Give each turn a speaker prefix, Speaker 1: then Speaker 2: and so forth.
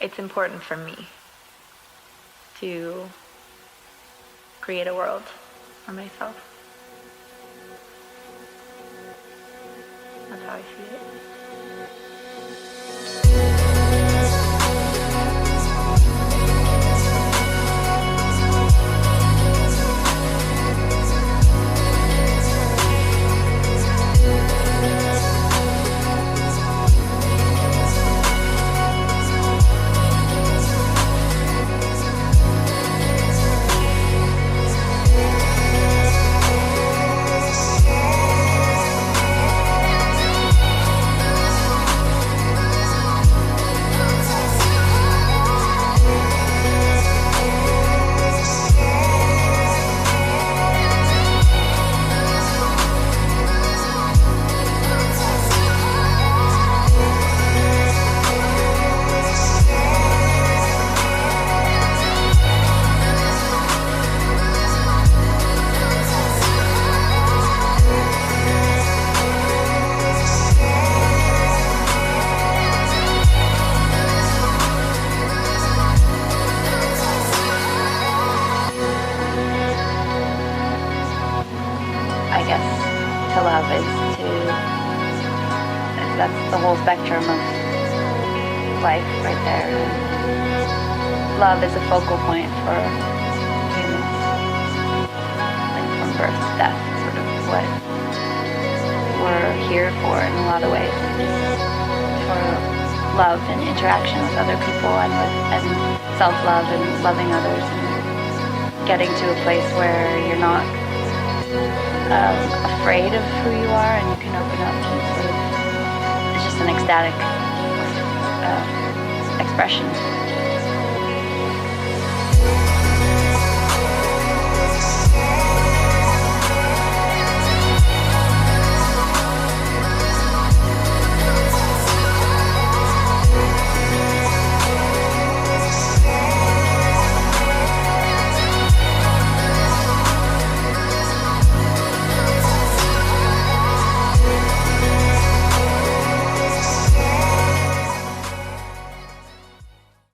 Speaker 1: it's important for me to create a world for myself. That's how I see it. To love is that's the whole spectrum of life right there. And love is a focal point for humans, like from birth to death, sort of what we're here for in a lot of ways, for love and interaction with other people and self-love and loving others and getting to a place where you're not afraid of who you are and you can open up and sort of, it's just an ecstatic expression